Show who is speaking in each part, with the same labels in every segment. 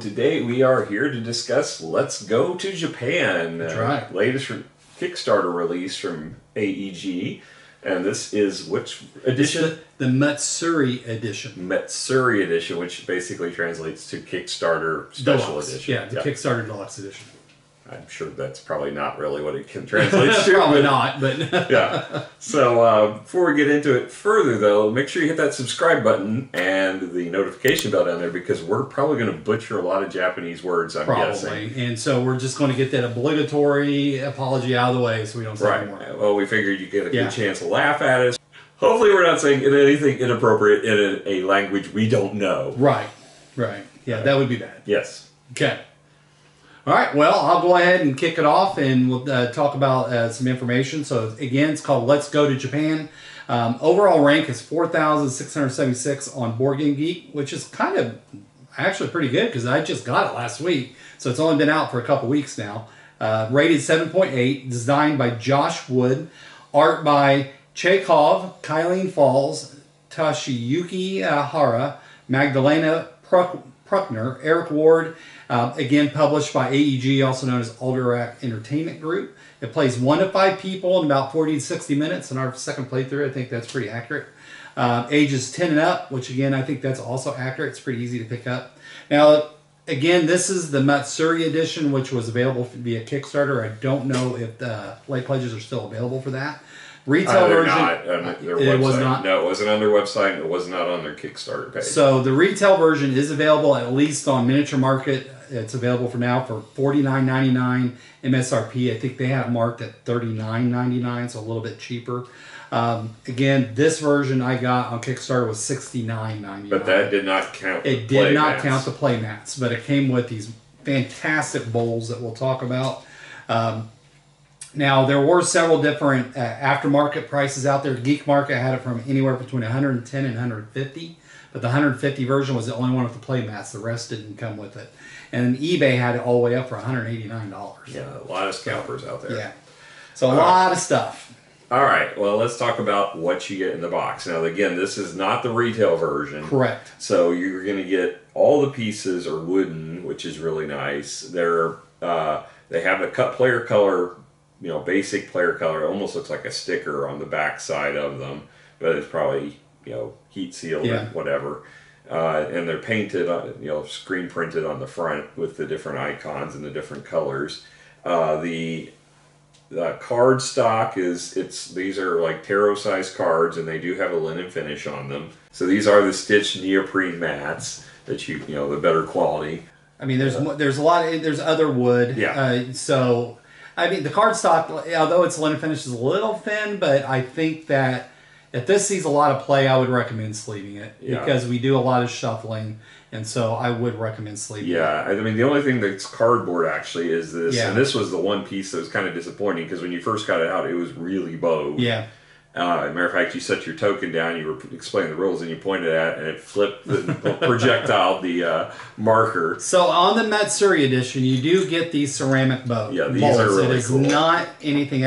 Speaker 1: today we are here to discuss Let's Go to Japan.
Speaker 2: That's right.
Speaker 1: Latest Kickstarter release from AEG. And this is which edition?
Speaker 2: The Matsuri edition.
Speaker 1: Matsuri edition, which basically translates to Kickstarter Special
Speaker 2: Deluxe.
Speaker 1: Edition.
Speaker 2: Yeah, the Kickstarter Deluxe edition.
Speaker 1: I'm sure that's probably not really what it can translate to.
Speaker 2: Probably not, but...
Speaker 1: yeah. So before we get into it further, though, make sure you hit that subscribe button and the notification bell down there because we're probably going to butcher a lot of Japanese words, I'm guessing.
Speaker 2: And so we're just going to get that obligatory apology out of the way so we don't say anymore.
Speaker 1: Well, we figured you'd get a good chance to laugh at us. Hopefully we're not saying anything inappropriate in a language we don't know.
Speaker 2: Right. Yeah, that would be bad.
Speaker 1: Yes.
Speaker 2: Okay. All right, well, I'll go ahead and kick it off, and we'll talk about some information. So, again, it's called Let's Go to Japan. Overall rank is 4,676 on Board Game Geek, which is kind of actually pretty good because I just got it last week. So it's only been out for a couple weeks now. Rated 7.8, designed by Josh Wood, art by Chekhov, Kylene Falls, Toshiyuki Hara, Magdalena Pruckner, Eric Ward. Again, published by AEG, also known as Alderac Entertainment Group. It plays 1 to 5 people in about 40 to 60 minutes. In our second playthrough, I think that's pretty accurate. Ages 10 and up, which again, I think that's also accurate. It's pretty easy to pick up. Now, again, this is the Matsuri edition, which was available via Kickstarter. I don't know if the late pledges are still available for that. Retail version.
Speaker 1: Not on their website.
Speaker 2: It was not.
Speaker 1: No, it wasn't on their website. And it was not on their Kickstarter page.
Speaker 2: So the retail version is available at least on Miniature Market. It's available for now for $49.99 MSRP. I think they have it marked at $39.99, so a little bit cheaper. Again, this version I got on Kickstarter was $69.99.
Speaker 1: But that did not count.
Speaker 2: It did not count the play mats, but it came with these fantastic bowls that we'll talk about. Now, there were several different aftermarket prices out there. Geek Market had it from anywhere between $110 and $150, but the $150 version was the only one with the play mats. The rest didn't come with it. And eBay had it all the way up for $189.
Speaker 1: Yeah, a lot of scalpers out there.
Speaker 2: Yeah. So a lot of stuff.
Speaker 1: All right, well, let's talk about what you get in the box. Now, again, this is not the retail version.
Speaker 2: Correct.
Speaker 1: So you're going to get all the pieces are wooden, which is really nice. They have a cut player color, basic player color. It almost looks like a sticker on the back side of them, but it's probably, heat sealed or whatever. And they're painted, screen printed on the front with the different icons and the different colors. The card stock these are like tarot sized cards, and they do have a linen finish on them. So these are the stitched neoprene mats that the better quality.
Speaker 2: I mean, there's other wood.
Speaker 1: Yeah.
Speaker 2: So I mean, the card stock, although its linen finish is a little thin, but I think that if this sees a lot of play, I would recommend sleeving it because we do a lot of shuffling, and so I would recommend sleeving it.
Speaker 1: Yeah, I mean, the only thing that's cardboard actually is this, and this was the one piece that was kind of disappointing because when you first got it out, it was really bowed.
Speaker 2: Yeah.
Speaker 1: As a matter of fact, you set your token down, you were explaining the rules, and you pointed at it, and it flipped the projectile, the marker.
Speaker 2: So on the Matsuri edition, you do get these ceramic bowls.
Speaker 1: Yeah, these are really cool.
Speaker 2: It is not anything,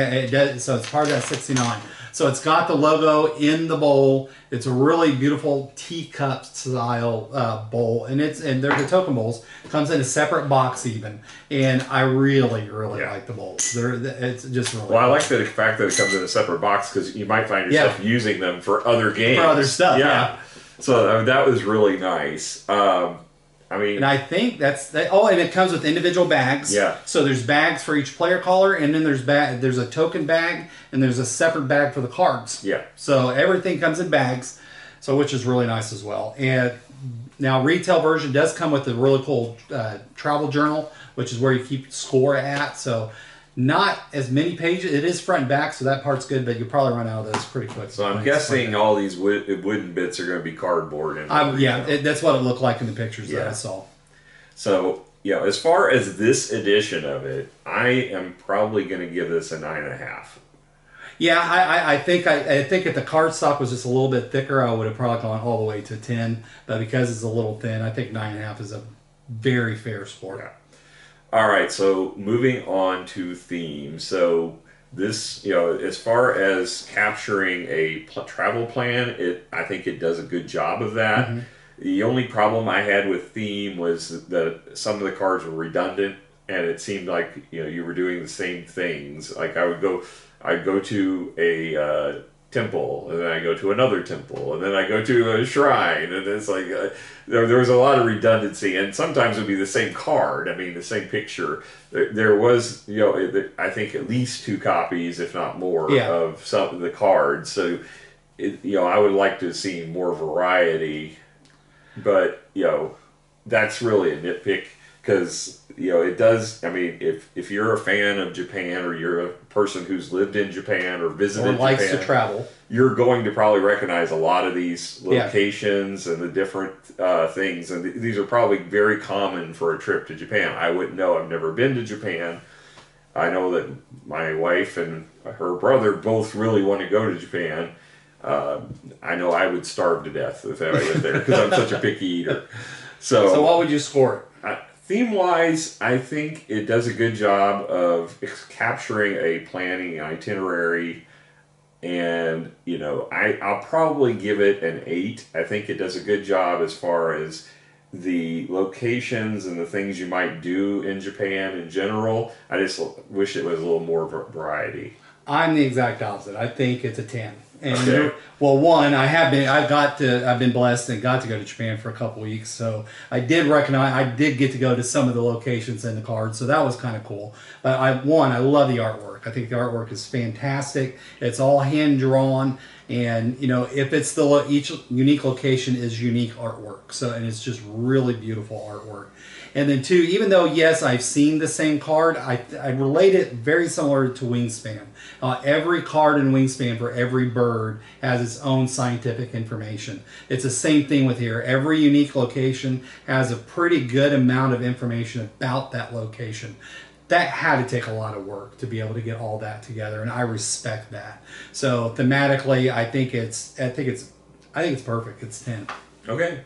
Speaker 2: so it's part of that 69. So it's got the logo in the bowl. It's a really beautiful teacup style bowl, and they're the token bowls. It comes in a separate box even, and I really like the bowls. It's just really.
Speaker 1: Well, I like the fact that it comes in a separate box because you might find yourself using them for other games,
Speaker 2: for other stuff. Yeah.
Speaker 1: So that was really nice.
Speaker 2: And I think and it comes with individual bags.
Speaker 1: Yeah.
Speaker 2: So there's bags for each player caller, and then there's a token bag, and there's a separate bag for the cards.
Speaker 1: Yeah.
Speaker 2: So everything comes in bags, which is really nice as well. And now retail version does come with a really cool travel journal, which is where you keep score at. So not as many pages. It is front and back, so that part's good, but you'll probably run out of those pretty quick.
Speaker 1: So I'm guessing all these wooden bits are going to be cardboard.
Speaker 2: That's what it looked like in the pictures that I saw. So,
Speaker 1: as far as this edition of it, I am probably going to give this a 9.5.
Speaker 2: Yeah, I think if the card stock was just a little bit thicker, I would have probably gone all the way to 10. But because it's a little thin, I think 9.5 is a very fair score.
Speaker 1: Yeah. All right, so moving on to theme. So this, as far as capturing a travel plan, I think it does a good job of that. The only problem I had with theme was that some of the cards were redundant, and it seemed like you were doing the same things. Like I'd go to a temple, and then I go to another temple, and then I go to a shrine, and it's like there was a lot of redundancy, and sometimes it would be the same card. I mean, the same picture. There was, I think at least 2 copies, if not more, of some of the cards. So, I would like to see more variety, but that's really a nitpick because it does. I mean, if you're a fan of Japan, or you're a person who's lived in Japan or visited
Speaker 2: or likes
Speaker 1: Japan,
Speaker 2: to travel,
Speaker 1: you're going to probably recognize a lot of these locations and the different things, and these are probably very common for a trip to Japan. I wouldn't know. I've never been to Japan. I know that my wife and her brother both really want to go to Japan. I know I would starve to death if I went there because I'm such a picky eater.
Speaker 2: So what would you score it?
Speaker 1: Theme-wise, I think it does a good job of capturing a planning itinerary, and I'll probably give it an 8. I think it does a good job as far as the locations and the things you might do in Japan in general. I just wish it was a little more variety.
Speaker 2: I'm the exact opposite. I think it's a 10. And
Speaker 1: okay.
Speaker 2: Well, one, I've been blessed and got to go to Japan for a couple weeks, so I did get to go to some of the locations in the card, so that was kind of cool. But I love the artwork. I think the artwork is fantastic. It's all hand drawn, and if it's each unique location is unique artwork. So, and it's just really beautiful artwork. And then 2, even though yes, I've seen the same card, I relate it very similar to Wingspan. Every card in Wingspan for every bird has its own scientific information. It's the same thing with here. Every unique location has a pretty good amount of information about that location. That had to take a lot of work to be able to get all that together, and I respect that. So thematically, I think it's perfect. It's 10.
Speaker 1: Okay.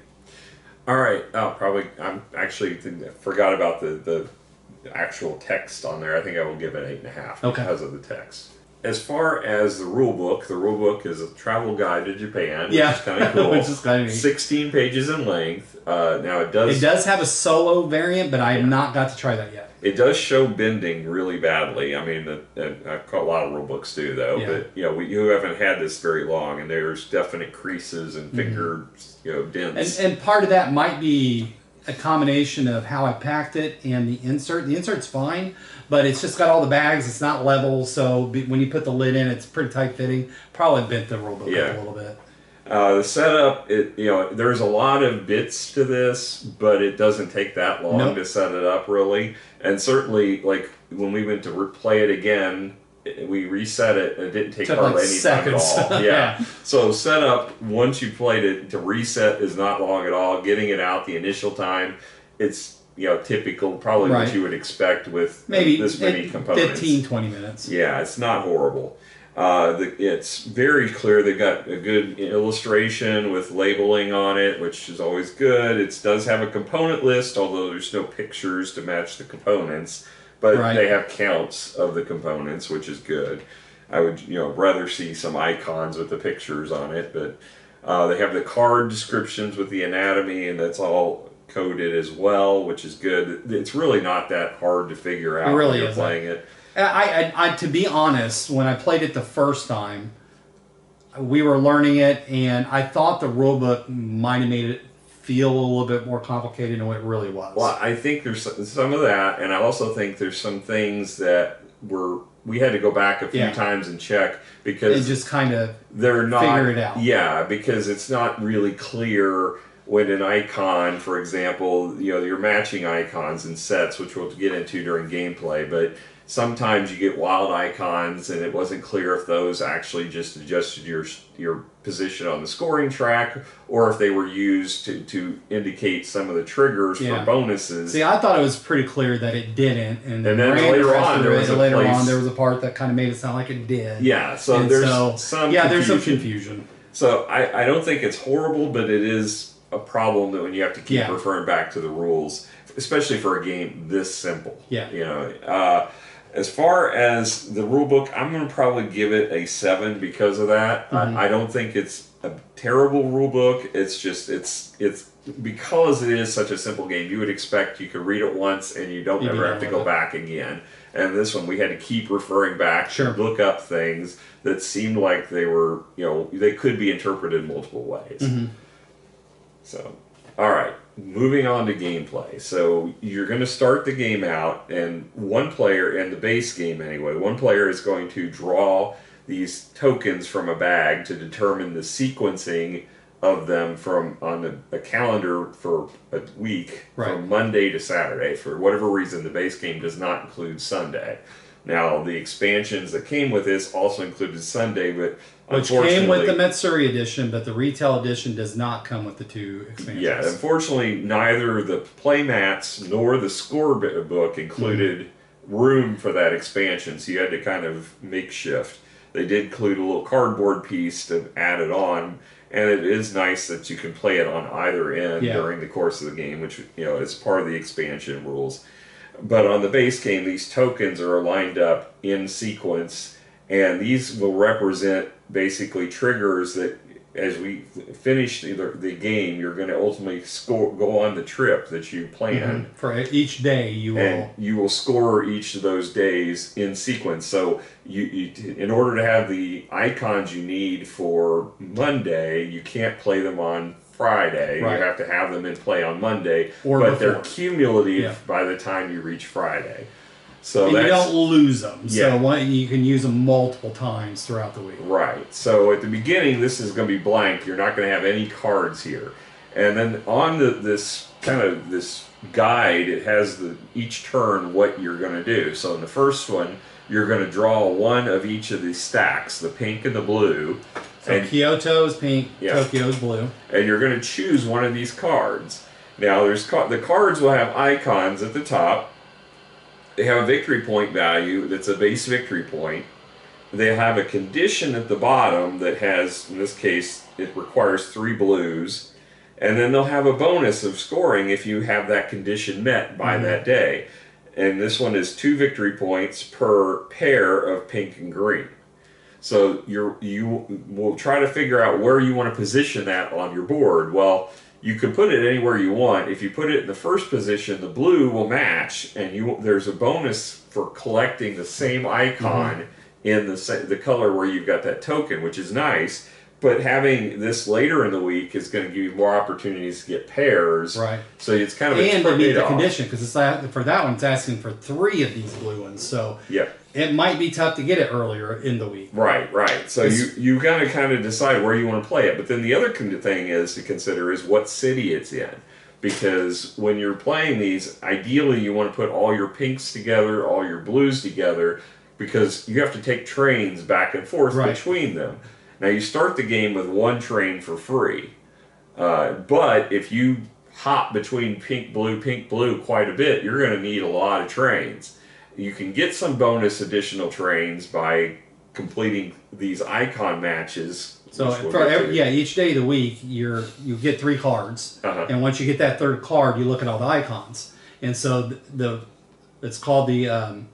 Speaker 1: All right. I'm actually forgot about the actual text on there. I think I will give it 8.5 because of the text. As far as the rule book is a travel guide to Japan, which is kind of cool.
Speaker 2: Which is kind of neat.
Speaker 1: 16 pages in length. Now it
Speaker 2: does have a solo variant, but I have not got to try that yet.
Speaker 1: It does show bending really badly. I mean, a lot of rule books do though. Yeah. But you haven't had this very long, and there's definite creases and finger dents.
Speaker 2: And part of that might be a combination of how I packed it and the insert. The insert's fine, but it's just got all the bags. It's not level, so when you put the lid in, it's pretty tight fitting. Probably bent the rule book up a little bit.
Speaker 1: The setup, there's a lot of bits to this, but it doesn't take that long to set it up, really. And certainly, like when we went to play it again, we reset it, and it didn't take hardly any time at all. Yeah. So setup, once you played it, to reset is not long at all. Getting it out the initial time, it's typical, probably what you would expect with
Speaker 2: maybe
Speaker 1: this many components.
Speaker 2: 15-20 minutes.
Speaker 1: Yeah, it's not horrible. It's very clear. They've got a good illustration with labeling on it, which is always good. It does have a component list, although there's no pictures to match the components. But they have counts of the components, which is good. I would rather see some icons with the pictures on it, but they have the card descriptions with the anatomy, and that's all coded as well, which is good. It's really not that hard to figure out when you're playing it.
Speaker 2: I to be honest, when I played it the first time, we were learning it, and I thought the rulebook might have made it feel a little bit more complicated than what it really was.
Speaker 1: Well, I think there's some of that, and I also think there's some things that we had to go back a few times and check because
Speaker 2: and just kind of
Speaker 1: they're not
Speaker 2: figure it out.
Speaker 1: Yeah, because it's not really clear when an icon, for example, you're matching icons in sets, which we'll get into during gameplay, but sometimes you get wild icons, and it wasn't clear if those actually just adjusted your position on the scoring track, or if they were used to indicate some of the triggers for bonuses.
Speaker 2: See, I thought it was pretty clear that it didn't, and then
Speaker 1: later on there was
Speaker 2: a part that kind of made it sound like it did.
Speaker 1: Yeah, so there's some
Speaker 2: confusion.
Speaker 1: So I don't think it's horrible, but it is a problem that when you have to keep referring back to the rules, especially for a game this simple.
Speaker 2: Yeah.
Speaker 1: As far as the rule book, I'm going to probably give it a 7 because of that. I don't think it's a terrible rule book. It's just it's because it is such a simple game, you would expect you could read it once and you don't
Speaker 2: You'd be
Speaker 1: ever have
Speaker 2: done
Speaker 1: to
Speaker 2: with
Speaker 1: go
Speaker 2: it.
Speaker 1: back again. And this one, we had to keep referring back
Speaker 2: Sure.
Speaker 1: to look up things that seemed like they were, they could be interpreted multiple ways. So, all right, moving on to gameplay. So you're going to start the game out, and one player, in the base game anyway, one player is going to draw these tokens from a bag to determine the sequencing of them from on a calendar for a week,
Speaker 2: Right.
Speaker 1: from Monday to Saturday. For whatever reason, the base game does not include Sunday. Now, the expansions that came with this also included Sunday, but
Speaker 2: Which came with the Matsuri edition, but the retail edition does not come with the 2 expansions.
Speaker 1: Yeah, unfortunately, neither the playmats nor the scorebook included room for that expansion, so you had to kind of makeshift. They did include a little cardboard piece to add it on, and it is nice that you can play it on either end during the course of the game, which is part of the expansion rules. But on the base game, these tokens are lined up in sequence, and these will represent basically triggers that, as we finish the game, you're going to ultimately go on the trip that you planned.
Speaker 2: For each day,
Speaker 1: you will score each of those days in sequence. So you in order to have the icons you need for Monday, you can't play them on Friday.
Speaker 2: Right.
Speaker 1: You have to have them in play on Monday,
Speaker 2: or
Speaker 1: but
Speaker 2: before.
Speaker 1: they're cumulative by the time you reach Friday. So
Speaker 2: and you don't lose them.
Speaker 1: Yeah.
Speaker 2: So you can use them multiple times throughout the week.
Speaker 1: Right. So at the beginning, this is going to be blank. You're not going to have any cards here. And then on this guide, it has each turn what you're going to do. So in the first one, you're going to draw one of each of these stacks, the pink and the blue.
Speaker 2: So Kyoto's pink, Tokyo's blue.
Speaker 1: And you're going to choose one of these cards. Now, the cards will have icons at the top. They have a victory point value that's a base victory point. They have a condition at the bottom that has, in this case, it requires 3 blues. And then they'll have a bonus of scoring if you have that condition met by that day. And this one is 2 victory points per pair of pink and green. So you will try to figure out where you want to position that on your board. Well, you can put it anywhere you want. If you put it in the first position, the blue will match, and there's a bonus for collecting the same icon in the color where you've got that token, which is nice. But having this later in the week is going to give you more opportunities to get pairs.
Speaker 2: Right.
Speaker 1: So it's kind of
Speaker 2: and to meet the condition, because for that one, it's asking for 3 of these blue ones. So it might be tough to get it earlier in the week.
Speaker 1: Right. So you got to kind of decide where you want to play it. But then the other thing is to consider is what city it's in. Because when you're playing these, ideally you want to put all your pinks together, all your blues together, because you have to take trains back and forth between them. Now, you start the game with 1 train for free, but if you hop between pink, blue quite a bit, you're going to need a lot of trains. You can get some bonus additional trains by completing these icon matches.
Speaker 2: So each day of the week, you get 3 cards, and once you get that 3rd card, you look at all the icons, and so it's called the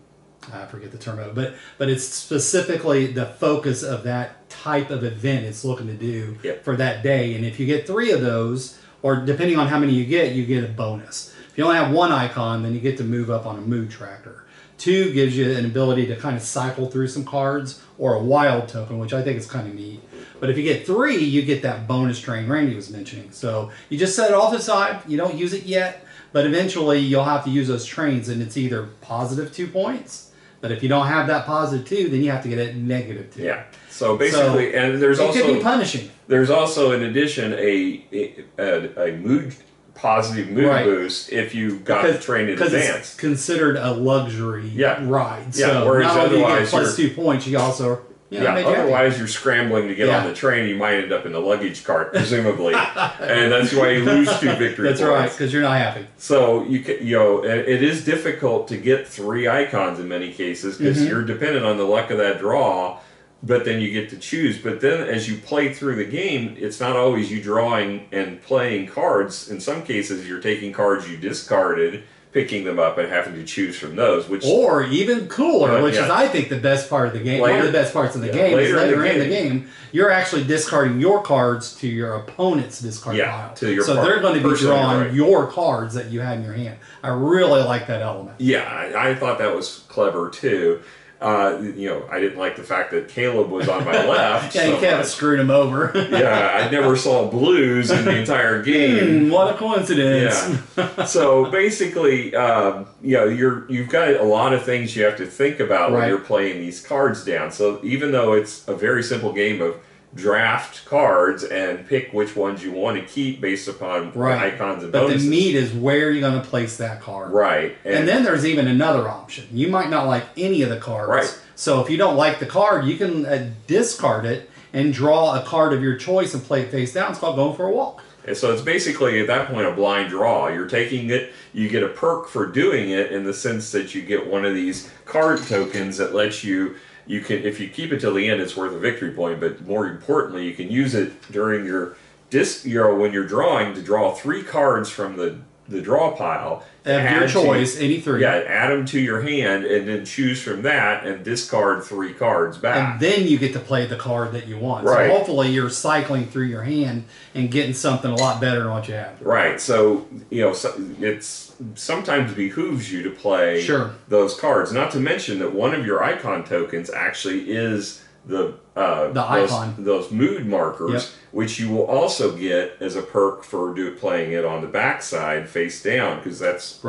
Speaker 2: I forget the term of it, but it's specifically the focus of that type of event it's looking to do for that day. And if you get 3 of those, or depending on how many you get a bonus. If you only have 1 icon, then you get to move up on a mood tracker. 2 gives you an ability to kind of cycle through some cards, or a wild token, which I think is kind of neat. But if you get 3, you get that bonus train Randy was mentioning. So you just set it off to the side. You don't use it yet, but eventually you'll have to use those trains, and it's either positive 2 points. But if you don't have that positive 2, then you have to get it negative 2.
Speaker 1: Yeah. So basically, and there's also...
Speaker 2: It could be punishing.
Speaker 1: There's also, in addition, a positive mood boost if you got the train in advance.
Speaker 2: Because it's considered a luxury ride. So
Speaker 1: whereas
Speaker 2: not only do you get
Speaker 1: otherwise
Speaker 2: +2 points, you also...
Speaker 1: otherwise you're scrambling to get on the train. You might end up in the luggage cart, presumably, and that's why you lose 2 victory points.
Speaker 2: That's right, because you're not happy.
Speaker 1: So it is difficult to get 3 icons in many cases because you're dependent on the luck of that draw. But then you get to choose. But then as you play through the game, it's not always you drawing and playing cards. In some cases, you're taking cards you discarded picking them up and having to choose from those, which
Speaker 2: or even cooler, which
Speaker 1: yeah.
Speaker 2: is I think the best part of the game. One of the best parts of the game is later in the game, you're actually discarding your cards to your opponent's discard pile.
Speaker 1: To your
Speaker 2: so
Speaker 1: part.
Speaker 2: they're going to be drawing
Speaker 1: Right.
Speaker 2: your cards that you have in your hand. I really like that element.
Speaker 1: Yeah, I thought that was clever too. You know, I didn't like the fact that Caleb was on my left.
Speaker 2: Yeah, you kept screwing him over.
Speaker 1: Yeah, I never saw blues in the entire game.
Speaker 2: What a coincidence!
Speaker 1: Yeah. So basically, you know, you've got a lot of things you have to think about when you're playing these cards down. So even though it's a very simple game of draft cards and pick which ones you want to keep based upon the icons and bonuses.
Speaker 2: But the meat is where you're going to place that card.
Speaker 1: Right.
Speaker 2: And then there's even another option. You might not like any of the cards.
Speaker 1: Right.
Speaker 2: So if you don't like the card, you can discard it and draw a card of your choice and play it face down. It's called going for a walk.
Speaker 1: And so it's basically, at that point, a blind draw. You're taking it, you get a perk for doing it in the sense that you get one of these card tokens that lets you can, if you keep it till the end, it's worth a victory point. But more importantly, you can use it during your when you're drawing to draw 3 cards from the draw pile.
Speaker 2: Of your choice, any 3.
Speaker 1: Yeah, add them to your hand and then choose from that and discard 3 cards back.
Speaker 2: And then you get to play the card that you want.
Speaker 1: Right.
Speaker 2: So hopefully you're cycling through your hand and getting something a lot better than what you have.
Speaker 1: Right. So, you know, it's sometimes behooves you to play those cards. Not to mention that one of your icon tokens actually is the icon, those mood markers, which you will also get as a perk for playing it on the backside face down, because that's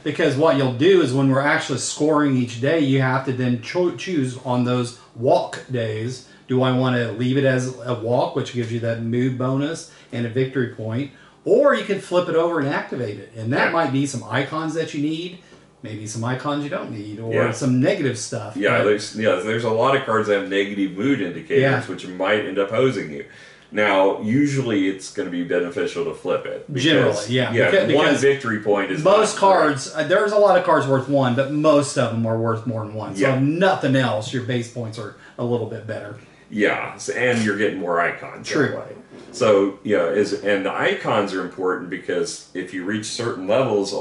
Speaker 2: because what you'll do is when we're actually scoring each day, you have to then choose on those walk days. Do I want to leave it as a walk, which gives you that mood bonus and a victory point, or you can flip it over and activate it, and that might be some icons that you need. Maybe some icons you don't need, or some negative stuff.
Speaker 1: Yeah, there's a lot of cards that have negative mood indicators, which might end up hosing you. Now, usually it's going to be beneficial to flip it. Because,
Speaker 2: Generally,
Speaker 1: one victory point is
Speaker 2: most cards. There's a lot of cards worth 1, but most of them are worth more than 1. So if nothing else, your base points are a little bit better.
Speaker 1: Yeah, and you're getting more icons.
Speaker 2: True.
Speaker 1: That way. So and the icons are important because if you reach certain levels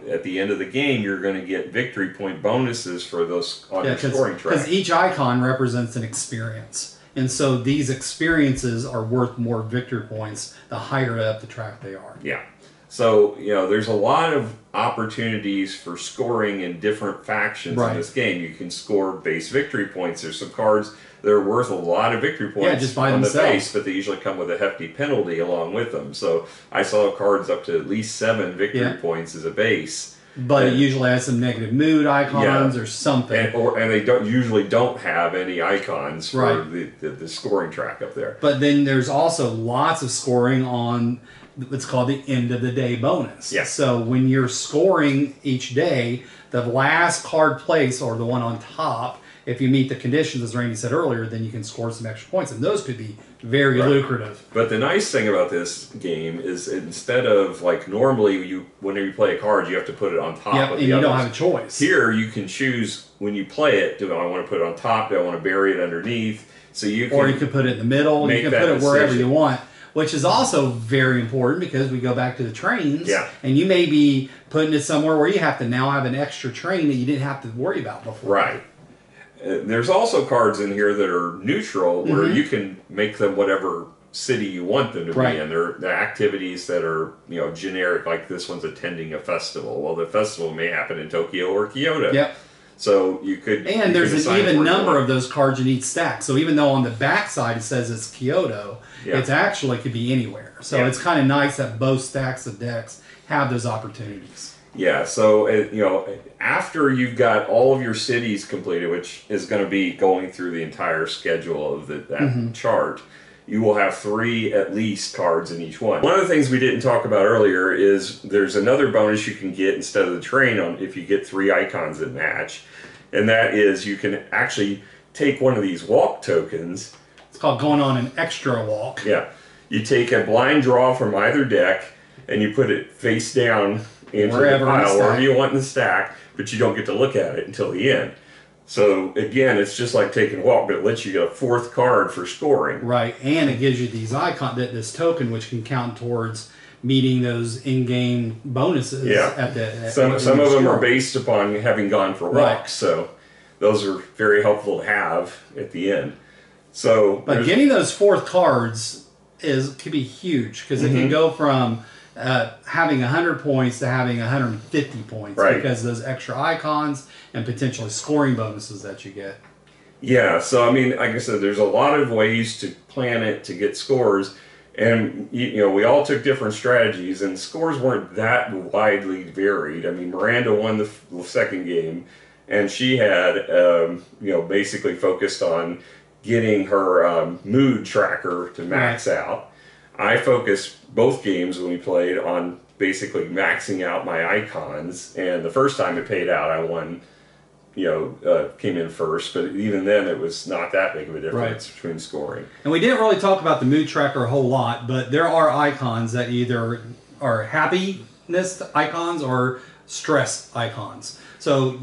Speaker 1: at the end of the game, you're going to get victory point bonuses for those on your scoring track.
Speaker 2: Because each icon represents an experience, and so these experiences are worth more victory points the higher up the track they are.
Speaker 1: Yeah. So there's a lot of opportunities for scoring in different factions in this game. You can score base victory points. There's some cards that are worth a lot of victory points
Speaker 2: just by
Speaker 1: on
Speaker 2: themselves.
Speaker 1: the base, but they usually come with a hefty penalty along with them. So I saw cards up to at least 7 victory points as a base.
Speaker 2: But it usually has some negative mood icons or something.
Speaker 1: And they usually don't have any icons for the scoring track up there.
Speaker 2: But then there's also lots of scoring on what's called the end of the day bonus.
Speaker 1: Yeah.
Speaker 2: So when you're scoring each day, the last card place or the one on top, if you meet the conditions, as Randy said earlier, then you can score some extra points. And those could be very lucrative.
Speaker 1: But the nice thing about this game is instead of like normally whenever you play a card, you have to put it on top of the others.
Speaker 2: And you don't have a choice.
Speaker 1: Here you can choose when you play it, do I want to put it on top? Do I want to bury it underneath? So you can,
Speaker 2: or you can put it in the middle. You can put it wherever you want. Which is also very important because we go back to the trains.
Speaker 1: Yeah.
Speaker 2: And you may be putting it somewhere where you have to now have an extra train that you didn't have to worry about before.
Speaker 1: Right. There's also cards in here that are neutral where you can make them whatever city you want them to be in. They're activities that are generic, like this one's attending a festival. Well, the festival may happen in Tokyo or Kyoto.
Speaker 2: Yep.
Speaker 1: So you could...
Speaker 2: And there's an even number of those cards in each stack. So even though on the back side it says it's Kyoto, it actually could be anywhere. So it's kind of nice that both stacks of decks have those opportunities.
Speaker 1: Yeah, so after you've got all of your cities completed, which is going to be going through the entire schedule of that chart, you will have 3 at least cards in each one. One of the things we didn't talk about earlier is there's another bonus you can get instead of the train if you get 3 icons that match, and that is you can actually take one of these walk tokens.
Speaker 2: It's called going on an extra walk.
Speaker 1: Yeah, you take a blind draw from either deck and you put it face down into the pile, wherever you want in the stack, but you don't get to look at it until the end. So again, it's just like taking a walk, but it lets you get a 4th card for scoring.
Speaker 2: Right, and it gives you these this token, which can count towards meeting those in-game bonuses.
Speaker 1: Yeah. Some of them are based upon having gone for walks, so those are very helpful to have at the end. So,
Speaker 2: but getting those fourth cards could be huge because it can go from having 100 points to having 150 points because of those extra icons and potentially scoring bonuses that you get.
Speaker 1: Yeah, so I mean, like I said, there's a lot of ways to plan it to get scores, and you know, we all took different strategies, and scores weren't that widely varied. I mean, Miranda won the second game, and she had, you know, basically focused on getting her mood tracker to max out. I focused both games when we played on basically maxing out my icons, and the first time it paid out, I won. You know, came in first, but even then it was not that big of a difference between scoring.
Speaker 2: And we didn't really talk about the mood tracker a whole lot, but there are icons that either are happiness icons or stress icons. So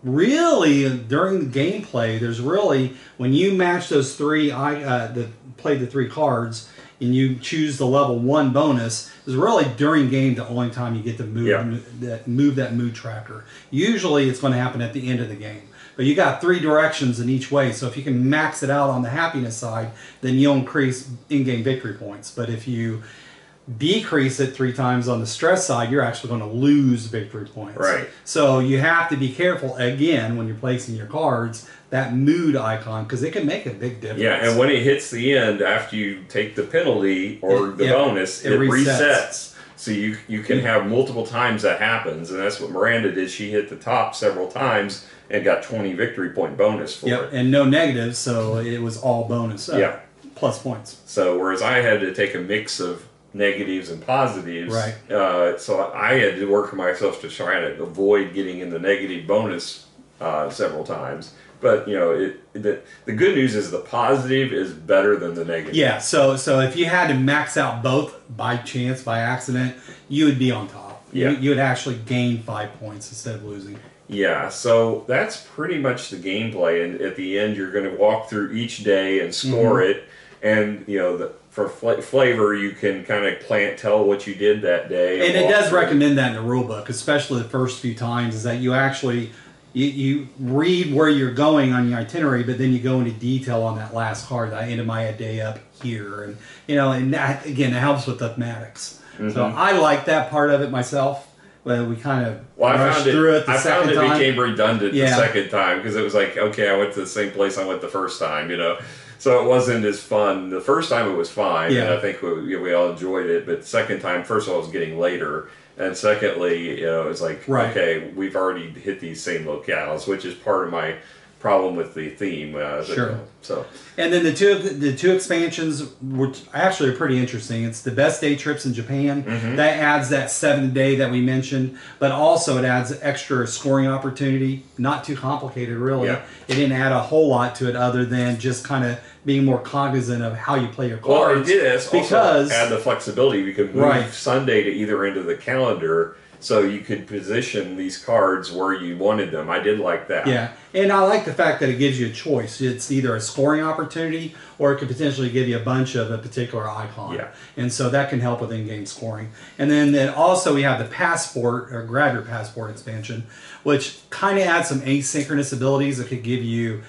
Speaker 2: really, during the gameplay, there's really, when you match those three, play the three cards, and you choose the level 1 bonus, is really during game the only time you get to move that mood tracker. Usually it's going to happen at the end of the game. But you got 3 directions in each way, so if you can max it out on the happiness side, then you'll increase in-game victory points. But if you decrease it 3 times on the stress side, you're actually going to lose victory points.
Speaker 1: Right.
Speaker 2: So you have to be careful, again, when you're placing your cards, that mood icon, because it can make a big difference.
Speaker 1: Yeah, and when it hits the end, after you take the penalty or the bonus, it resets. So you can have multiple times that happens, and that's what Miranda did. She hit the top several times and got 20 victory point bonus for it.
Speaker 2: And no negatives, so it was all bonus. Plus points.
Speaker 1: So whereas I had to take a mix of negatives and positives, so I had to work myself to try to avoid getting in the negative bonus several times. But you know, the good news is the positive is better than the negative.
Speaker 2: Yeah. So if you had to max out both by chance, by accident, you would be on top.
Speaker 1: Yeah.
Speaker 2: You would actually gain 5 points instead of losing.
Speaker 1: Yeah. So that's pretty much the gameplay, and at the end, you're going to walk through each day and score it, and you know for flavor, you can kind of tell what you did that day.
Speaker 2: And it does recommend that in the rule book, especially the first few times, is that you actually. You read where you're going on your itinerary, but then you go into detail on that last card. I ended my day up here, and you know, and that again, it helps with mathematics. So I like that part of it myself. But we kind of rushed through it the second time.
Speaker 1: I found it became redundant the second time because it was like, okay, I went to the same place I went the first time, you know. So it wasn't as fun. The first time it was fine, and I think we all enjoyed it. But the second time, first of all, it was getting later. And secondly, you know, it's like, okay, we've already hit these same locales, which is part of my problem with the theme. So,
Speaker 2: and then the two expansions were actually pretty interesting. It's the best day trips in Japan. That adds that 7th day that we mentioned, but also it adds extra scoring opportunity. Not too complicated, really. It didn't add a whole lot to it other than just kind of being more cognizant of how you play your cards.
Speaker 1: Well, it did also add the flexibility. We could move Sunday to either end of the calendar, so you could position these cards where you wanted them. I did like that.
Speaker 2: Yeah, and I like the fact that it gives you a choice. It's either a scoring opportunity or it could potentially give you a bunch of a particular icon.
Speaker 1: Yeah.
Speaker 2: And so that can help with in-game scoring. And then also we have the Passport, or Grab Your Passport expansion, which kind of adds some asynchronous abilities that could give you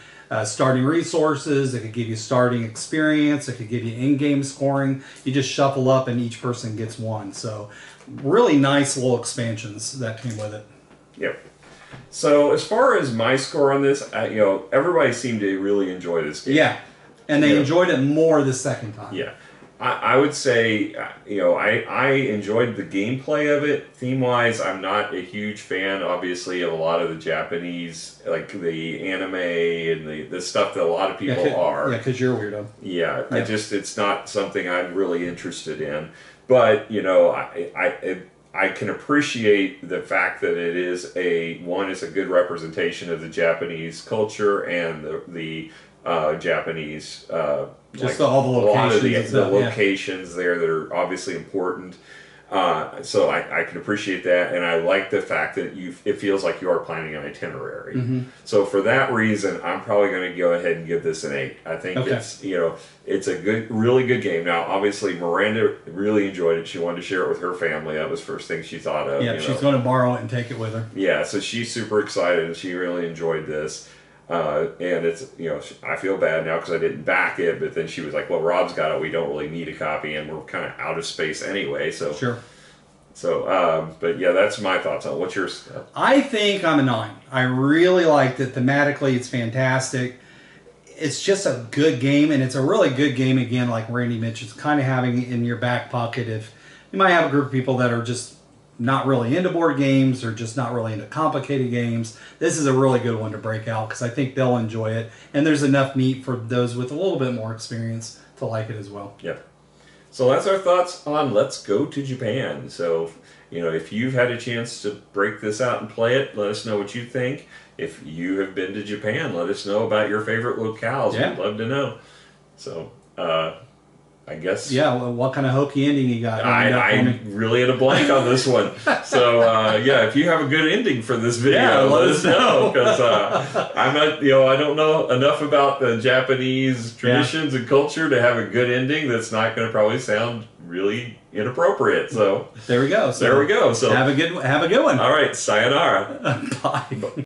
Speaker 2: starting resources, it could give you starting experience, it could give you in-game scoring. You just shuffle up and each person gets one. So really nice little expansions that came with it.
Speaker 1: Yep. So as far as my score on this, you know, everybody seemed to really enjoy this game.
Speaker 2: Yeah, and they enjoyed it more the second time.
Speaker 1: Yeah. I would say, you know, I enjoyed the gameplay of it. Theme-wise, I'm not a huge fan, obviously, of a lot of the Japanese, like the anime and the stuff that a lot of people are.
Speaker 2: Yeah, because you're a weirdo.
Speaker 1: Yeah, it's not something I'm really interested in. But, you know, I can appreciate the fact that it is it's a good representation of the Japanese culture and the Japanese...
Speaker 2: Just all the locations.
Speaker 1: The locations there that are obviously important. So I can appreciate that, and I like the fact that it feels like you are planning an itinerary.
Speaker 2: Mm-hmm.
Speaker 1: So for that reason, I'm probably going to go ahead and give this an 8. I think it's it's a really good game. Now, obviously, Miranda really enjoyed it. She wanted to share it with her family. That was the first thing she thought of.
Speaker 2: Yeah, she's going to borrow it and take it with her.
Speaker 1: Yeah, so she's super excited, and she really enjoyed this. And it's, I feel bad now because I didn't back it, but then she was like, well, Rob's got it. We don't really need a copy, and we're kind of out of space anyway. So,
Speaker 2: sure.
Speaker 1: So, but yeah, that's my thoughts on it. What's yours?
Speaker 2: I think I'm a 9. I really liked it. Thematically, it's fantastic. It's just a good game, and it's a really good game, again, like Randy mentioned, kind of having it in your back pocket if you might have a group of people that are just not really into board games or just not really into complicated games. This is a really good one to break out because I think they'll enjoy it. And there's enough meat for those with a little bit more experience to like it as well.
Speaker 1: Yep. So that's our thoughts on Let's Go to Japan. So, if you've had a chance to break this out and play it, let us know what you think. If you have been to Japan, let us know about your favorite locales.
Speaker 2: Yeah.
Speaker 1: We'd love to know. So, I guess.
Speaker 2: Yeah, well, what kind of hokey ending you got?
Speaker 1: I'm really at a blank on this one. So, if you have a good ending for this video, let us know. Because I'm not, I don't know enough about the Japanese traditions and culture to have a good ending that's not going to probably sound really inappropriate. So,
Speaker 2: there we go.
Speaker 1: So,
Speaker 2: have a good one.
Speaker 1: All right, sayonara.
Speaker 2: Bye.